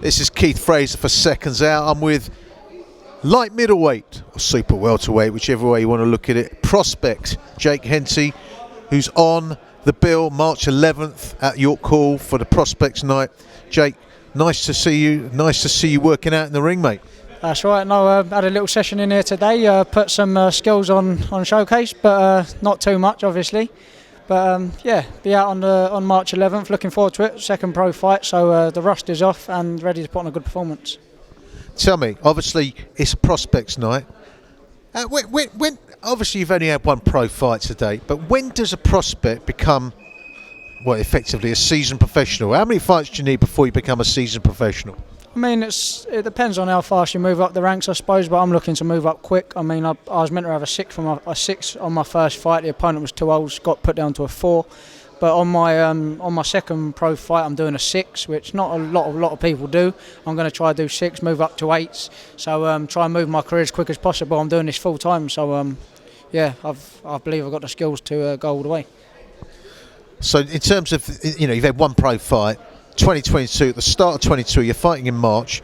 This is Keith Fraser for Seconds Out. I'm with light middleweight or super welterweight, whichever way you want to look at it, prospect Jake Henty, who's on the bill March 11th at York Hall for the Prospects Night. Jake, nice to see you. Nice to see you working out in the ring, mate. That's right. No, had a little session in here today. Put some skills on showcase, but not too much, obviously. But yeah, be out on March 11th. Looking forward to it. Second pro fight, so the rust is off and ready to put on a good performance. Tell me, obviously it's a Prospects Night. When obviously you've only had one pro fight today, but when does a prospect become, well, effectively a seasoned professional? How many fights do you need before you become a seasoned professional? I mean, it depends on how fast you move up the ranks, I suppose, but I'm looking to move up quick. I mean, I was meant to have a six on my first fight. The opponent was too old, got put down to a 4. But on my second pro fight, I'm doing a 6, which not a lot of people do. I'm going to try to do 6, move up to 8s. So try and move my career as quick as possible. I'm doing this full time, so yeah, I believe I've got the skills to go all the way. So in terms of, you know, you've had one pro fight. 2022, at the start of 22, you're fighting in March.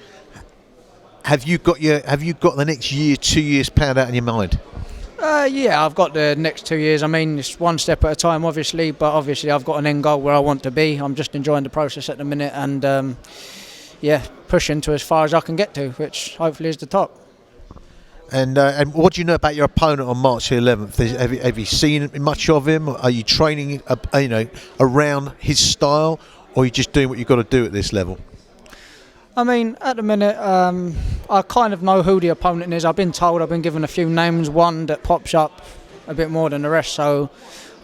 Have you got the next year, 2 years planned out in your mind? Yeah, I've got the next 2 years. I mean, it's one step at a time, obviously, but obviously I've got an end goal where I want to be. I'm just enjoying the process at the minute and yeah, pushing to as far as I can get to, which hopefully is the top. And what do you know about your opponent on March the 11th? Have you seen much of him? Are you training, around his style? Or are you just doing what you've got to do at this level? I mean, at the minute, I kind of know who the opponent is. I've been given a few names, one that pops up a bit more than the rest, so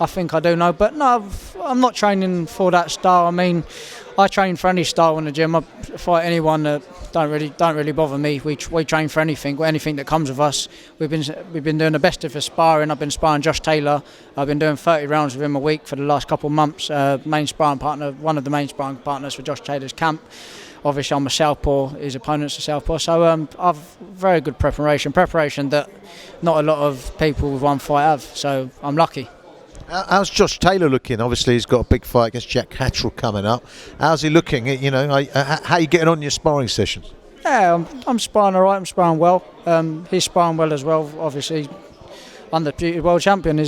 I think I do know. But no, I'm not training for that style. I mean, I train for any style in the gym. I fight anyone that don't really bother me. We train for anything that comes with us. We've been doing the best of the sparring. I've been sparring Josh Taylor. I've been doing 30 rounds with him a week for the last couple of months. Main sparring partner, one of the main sparring partners for Josh Taylor's camp. Obviously, I'm a southpaw. His opponent's a southpaw. So I've very good preparation that not a lot of people with one fight have. So I'm lucky. How's Josh Taylor looking? Obviously, he's got a big fight against Jack Hattrell coming up. How's he looking? You know, how are you getting on your sparring sessions? Yeah, I'm sparring all right. I'm sparring well. He's sparring well as well. Obviously, undisputed world champion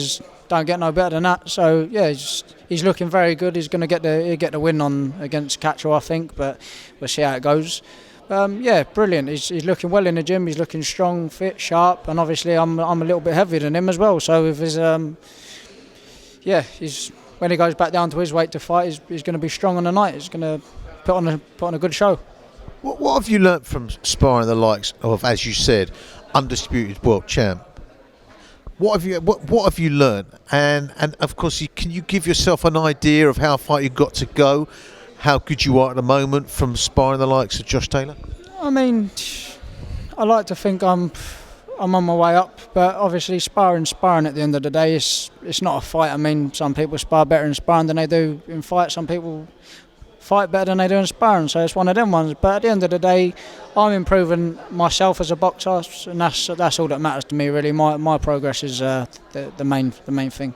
don't get no better than that. So yeah, he's looking very good. He's going to get the win on against Hattrell, I think. But we'll see how it goes. Yeah, brilliant. He's looking well in the gym. He's looking strong, fit, sharp, and obviously I'm a little bit heavier than him as well. So if his yeah, when he goes back down to his weight to fight, he's going to be strong on the night. He's going to put on a good show. What have you learnt from sparring the likes of, as you said, undisputed world champ? What have you learnt? And of course, can you give yourself an idea of how far you've got to go, how good you are at the moment from sparring the likes of Josh Taylor? I mean, I like to think I'm on my way up, but obviously sparring at the end of the day, it's not a fight. I mean, some people spar better in sparring than they do in fight. Some people fight better than they do in sparring, so it's one of them ones. But at the end of the day, I'm improving myself as a boxer, and that's all that matters to me, really. My progress is the main thing.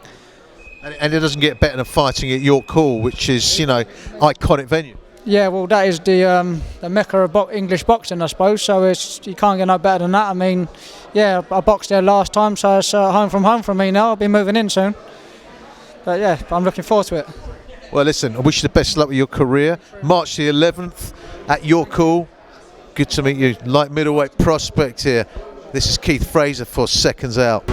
And it doesn't get better than fighting at York Hall, which is, you know, iconic venue. Yeah, well, that is the mecca of English boxing, I suppose. So you can't get no better than that. I mean, yeah, I boxed there last time, so it's home from me now. I'll be moving in soon. But yeah, I'm looking forward to it. Well, listen, I wish you the best of luck with your career. March the 11th at York Hall. Good to meet you, light middleweight prospect here. This is Keith Fraser for Seconds Out.